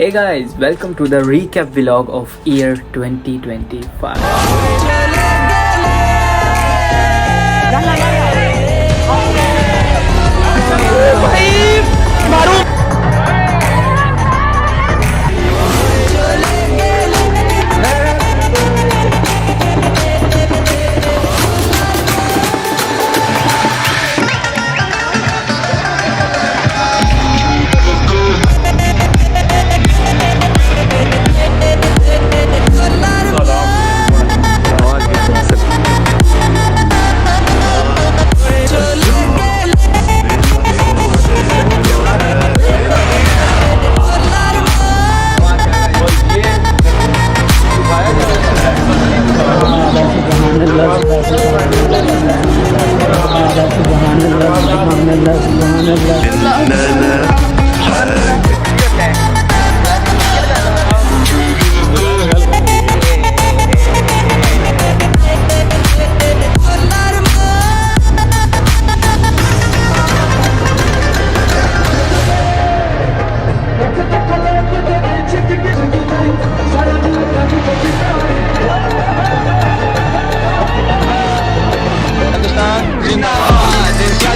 Hey guys, welcome to the recap vlog of year 2025.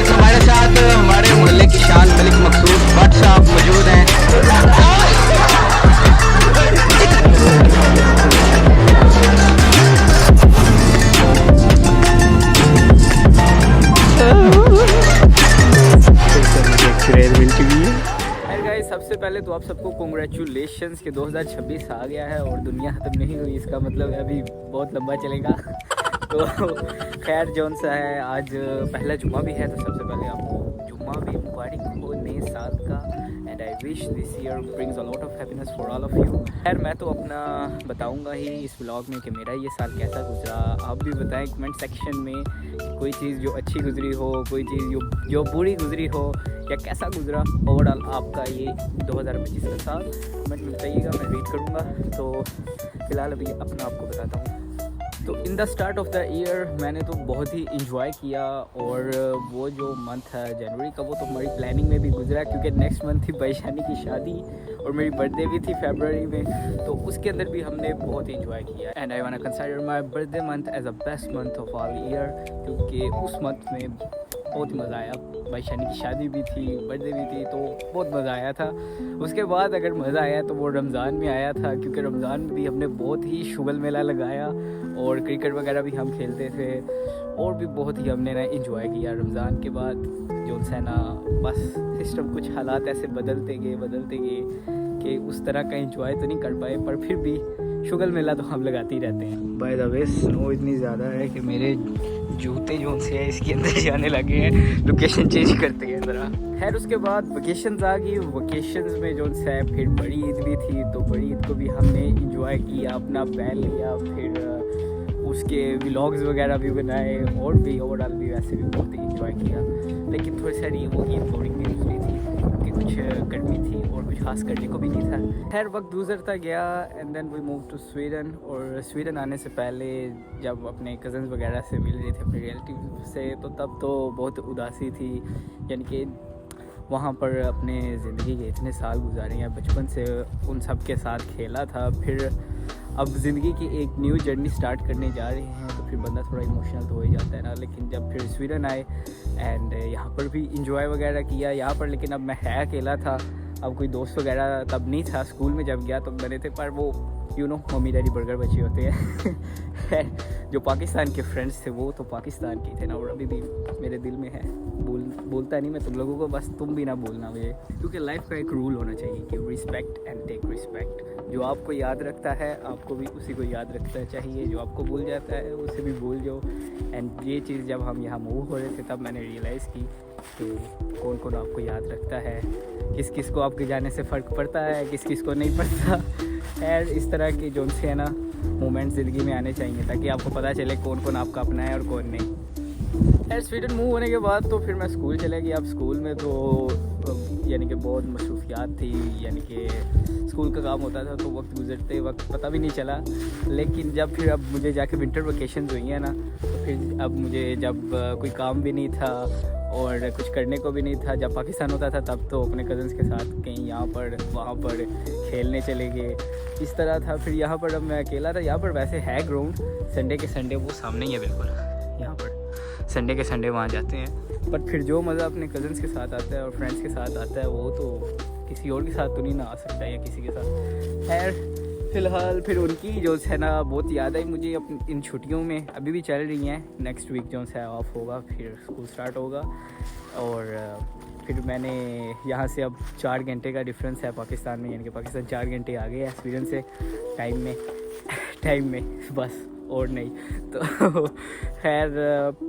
हमारे साथ हमारे मोहल्ले की शान मलिक मकसूद भट्ट साहब मौजूद हैं। सबसे पहले तो आप सबको कॉन्ग्रेचुलेशंस कि 2026 आ गया है और दुनिया खत्म नहीं हुई। इसका मतलब है अभी बहुत लंबा चलेगा। तो खैर जौन सा है, आज पहला जुम्मा भी है, तो सबसे पहले आपको जुम्मा भी मुबारक हो नए साल का। And I wish this year brings a lot of happiness for all of you. खैर मैं तो अपना बताऊंगा ही इस व्लॉग में कि मेरा ये साल कैसा गुजरा। आप भी बताएं कमेंट सेक्शन में कोई चीज़ जो अच्छी गुजरी हो, कोई चीज़ जो बुरी गुजरी हो, या कैसा गुजरा ओवरऑल आपका ये 2025 का साल। कमेंट में बताइएगा, मैं रीड करूँगा। तो फ़िलहाल अभी अपना आपको बताता हूँ। तो in the start of the year मैंने तो बहुत ही इंजॉय किया, और वो जो मंथ है जनवरी का, वो तो हमारी प्लानिंग में भी गुजरा, क्योंकि नेक्स्ट मंथ थी बैशानी की शादी और मेरी बर्थडे भी थी फरवरी में। तो उसके अंदर भी हमने बहुत इंजॉय किया। And I want to consider my birthday month as a best month of all year, क्योंकि उस मंथ में बहुत ही मज़ा आया। बैशानी की शादी भी थी, बर्थडे भी थी, तो बहुत मज़ा आया था। उसके बाद अगर मज़ा आया तो वो रमज़ान में आया था, क्योंकि रमज़ान में भी हमने बहुत ही शुगल मेला लगाया और क्रिकेट वगैरह भी हम खेलते थे, और भी बहुत ही हमने ना इंजॉय किया। रमज़ान के बाद जो है ना, बस सिस्टम कुछ हालात ऐसे बदलते गए कि उस तरह का इंजॉय तो नहीं कर पाए, पर फिर भी शुगल मेला तो हम लगाते ही रहते हैं। बाय द वे स्नो इतनी ज़्यादा है कि मेरे जूते जो से है इसके अंदर जाने लगे हैं। लोकेशन चेंज करते हैं ज़रा। खैर उसके बाद वकेशंस आ गई। वकेशंस में जो है फिर बड़ी ईद भी थी, तो बड़ी ईद को भी हमने इंजॉय किया, अपना बैन लिया, फिर उसके व्लॉग्स वगैरह भी बनाए, और भी ओवरऑल भी वैसे भी बहुत ही इंजॉय किया। लेकिन थोड़ी सारी वो ईद बोरिंग भी गुजरी थी, क्योंकि कुछ गर्मी थी और कुछ खास करने को भी नहीं था। खैर वक्त गुजरता गया, and then we move to Sweden. और स्वीडन आने से पहले जब अपने कज़न्स वगैरह से मिल रहे थे, अपने रिलेटिव से, तो तब तो बहुत उदासी थी। यानी कि वहाँ पर अपने ज़िंदगी के इतने साल गुजारे हैं, बचपन से उन सब के साथ खेला था, फिर अब ज़िंदगी की एक न्यू जर्नी स्टार्ट करने जा रहे हैं, तो फिर बंदा थोड़ा इमोशनल तो हो ही जाता है ना। लेकिन जब फिर स्वीडन आए एंड यहाँ पर भी इंजॉय वगैरह किया यहाँ पर, लेकिन अब मैं है अकेला था, अब कोई दोस्त वगैरह तब नहीं था। स्कूल में जब गया तो बने थे, पर वो मम्मी डैडी बर्गर बचे होते हैं। जो पाकिस्तान के फ्रेंड्स थे वो तो पाकिस्तान के थे ना, और अभी भी मेरे दिल में है। बोलता नहीं मैं तुम लोगों को, बस तुम भी ना भूलना मुझे, क्योंकि लाइफ का एक रूल होना चाहिए कि रिस्पेक्ट एंड टेक रिस्पेक्ट। जो आपको याद रखता है आपको भी उसी को याद रखना चाहिए, जो आपको भूल जाता है उसे भी भूल जाओ। एंड ये चीज़ जब हम यहाँ मूव हो रहे थे तब मैंने रियलाइज़ की कि कौन कौन आपको याद रखता है, किस किस को आपके जाने से फ़र्क पड़ता है, किस किस को नहीं पड़ता। खैर इस तरह के जो है ना मोमेंट ज़िंदगी में आने चाहिए, ताकि आपको पता चले कौन कौन आपका अपना है और कौन नहीं। खैर स्वीडन मूव होने के बाद तो फिर मैं स्कूल चले गया। अब स्कूल में तो यानी कि बहुत मसरूफ़ याद थी, यानी कि स्कूल का काम होता था तो वक्त गुजरते वक्त पता भी नहीं चला। लेकिन जब फिर अब मुझे जाके विंटर वेकेशन हुई है ना, तो फिर अब मुझे जब कोई काम भी नहीं था और कुछ करने को भी नहीं था, जब पाकिस्तान होता था तब तो अपने कज़न्स के साथ कहीं यहाँ पर वहाँ पर खेलने चले गए, इस तरह था। फिर यहाँ पर अब मैं अकेला था। यहाँ पर वैसे है ग्राउंड, संडे के संडे वो सामने ही है बिल्कुल, यहाँ पर संडे के संडे वहाँ जाते हैं। बट फिर जो मज़ा अपने कज़न्स के साथ आता है और फ्रेंड्स के साथ आता है वो तो किसी और के साथ तो नहीं ना आ सकता या किसी के साथ। खैर फ़िलहाल फिर उनकी जो है ना बहुत याद आई मुझे अपनी इन छुट्टियों में, अभी भी चल रही हैं। नेक्स्ट वीक जो है ऑफ होगा, फिर स्कूल स्टार्ट होगा। और फिर मैंने यहाँ से अब 4 घंटे का डिफरेंस है पाकिस्तान में, यानी कि पाकिस्तान 4 घंटे आगे है एक्सपीरियंस से टाइम में बस और नहीं। तो खैर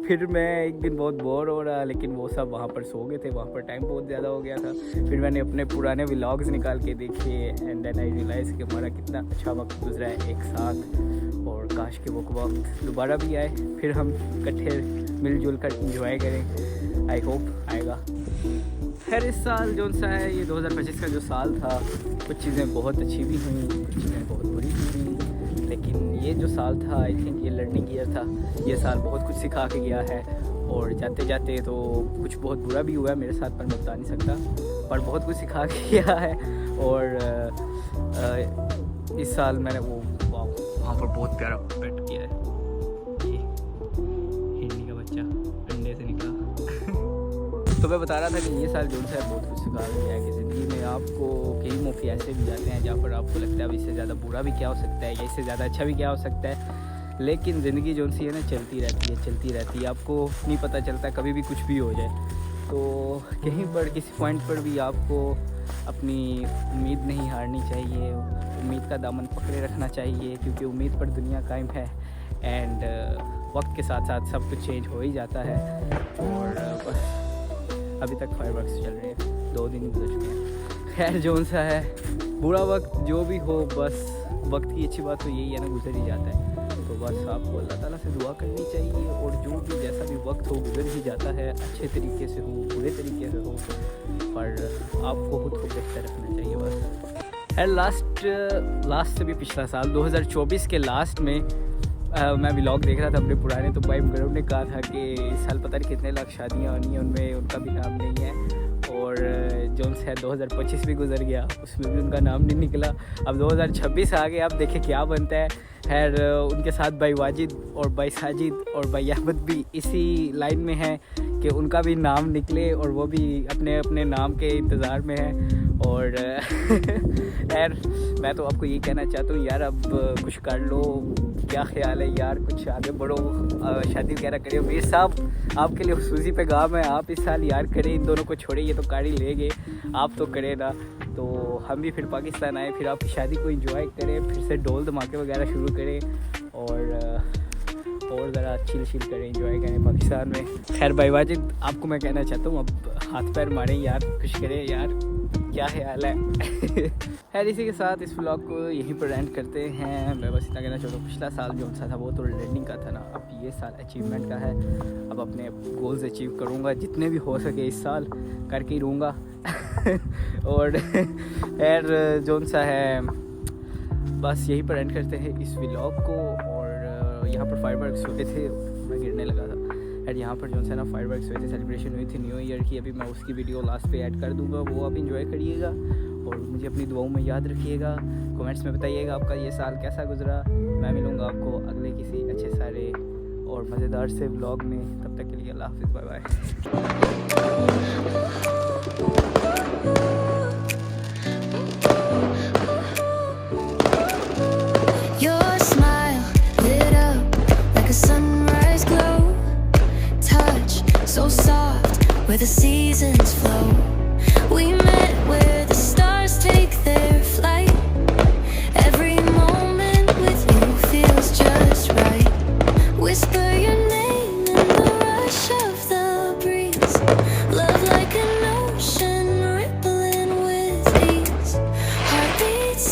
फिर मैं एक दिन बहुत बोर हो रहा, लेकिन वो सब वहाँ पर सो गए थे, वहाँ पर टाइम बहुत ज़्यादा हो गया था। फिर मैंने अपने पुराने व्लॉग्स निकाल के देखे एंड देन आई रियलाइज़ कि हमारा कितना अच्छा वक्त गुजरा है एक साथ, और काश कि वो वक्त दोबारा भी आए, फिर हम इकट्ठे मिलजुल कर इंजॉय करें। आई होप आएगा। खैर इस साल जो सा है, ये 2025 का जो साल था, कुछ चीज़ें बहुत अच्छी भी हुई, कुछ चीज़ें बहुत बुरी भी हुई, लेकिन ये जो साल था आई थिंक ये लर्निंग ईयर था। ये साल बहुत कुछ सिखा के गया है, और जाते जाते तो कुछ बहुत बुरा भी हुआ है मेरे साथ, पर मैं बता नहीं सकता, पर बहुत कुछ सिखा के गया है। और इस साल मैंने वो वहाँ पर बहुत प्यारा पेट किया है, ये हिरनी का बच्चा अंडे से निकला। तो मैं बता रहा था कि ये साल जो है बहुत कुछ सिखा के गया है कि ज़िंदगी में आपको कई मौके ऐसे भी जाते हैं जहाँ पर आपको लगता है अब इससे ज़्यादा बुरा भी क्या हो सकता है या इससे ज़्यादा अच्छा भी क्या हो सकता है। लेकिन ज़िंदगी जो सी है ना चलती रहती है, आपको नहीं पता चलता कभी भी कुछ भी हो जाए। तो कहीं पर किसी पॉइंट पर भी आपको अपनी उम्मीद नहीं हारनी चाहिए, उम्मीद का दामन पकड़े रखना चाहिए, क्योंकि उम्मीद पर दुनिया कायम है। एंड वक्त के साथ साथ सब कुछ चेंज हो ही जाता है। और बस अभी तक फायरवर्क्स चल रहे हैं, 2 दिन गुजर चुके हैं। खैर जो सा है बुरा वक्त जो भी हो, बस वक्त की अच्छी बात तो यही है ना, गुजर ही जाता है। तो बस आपको अल्लाह ताला से दुआ करनी चाहिए, और जो भी जैसा भी वक्त हो गुजर ही जाता है, अच्छे तरीके से हो बुरे तरीके से हो, पर आपको खुद को बेहतर रखना चाहिए बस। खैर लास्ट से भी पिछला साल 2024 के लास्ट में मैं व्लॉग देख रहा था अपने पुराने, तो भाई गौरव ने कहा था कि इस साल पता नहीं कितने लाख शादियाँ होनी हैं, उनमें उनका भी नाम नहीं है। और जो है 2025 भी गुजर गया, उसमें भी उनका नाम नहीं निकला। अब 2026 आ गया, अब देखें क्या बनता है। खैर उनके साथ भाई वाजिद और भाई साजिद और भाई अहमद भी इसी लाइन में हैं कि उनका भी नाम निकले, और वो भी अपने अपने नाम के इंतज़ार में हैं। और खैर मैं तो आपको ये कहना चाहता हूँ यार, अब कुछ कर लो, क्या ख्याल है यार, कुछ आगे बढ़ो, शादी वगैरह करिए। मीर साहब आपके लिए खुसूसी पैगाम है, आप इस साल यार करें, इन दोनों को छोड़े, ये तो गाड़ी ले गए, आप तो करें ना। तो हम भी फिर पाकिस्तान आए, फिर आपकी शादी को एंजॉय करें, फिर से ढोल धमाके वगैरह शुरू करें, और ज़रा चिल करें, एंजॉय करें पाकिस्तान में। खैर भाई वाजिद आपको मैं कहना चाहता हूँ, अब हाथ पैर मारें यार, कुछ करें यार, क्या ख्याल है। खैर इसी के साथ इस व्लॉग को यहीं पर एंड करते हैं। मैं बस इतना कहना चाहता हूँ, पिछला साल जो सा था वो तो लर्निंग का था ना, अब ये साल अचीवमेंट का है। अब अपने गोल्स अचीव करूँगा, जितने भी हो सके इस साल करके ही रहूँगा। और खैर जो सा है बस यहीं पर एंड करते हैं इस व्लॉग को। और यहाँ पर फायरवर्क्स होते थे, मैं गिरने लगा था। एंड यहाँ पर जो है ना फायरवर्क्स हुए थे, सेलिब्रेशन हुई थी न्यू ईयर की, अभी मैं उसकी वीडियो लास्ट पे ऐड कर दूँगा, वो आप इंजॉय करिएगा और मुझे अपनी दुआओं में याद रखिएगा। कमेंट्स में बताइएगा आपका ये साल कैसा गुजरा। मैं मिलूँगा आपको अगले किसी अच्छे सारे और मज़ेदार से व्लॉग में, तब तक के लिए अल्लाह हाफ़िज़, bye where the seasons flow. We met where the stars take their flight. Every moment with you feels just right. Whisper your name in the rush of the breeze. Love like an ocean rippling with ease. Heartbeats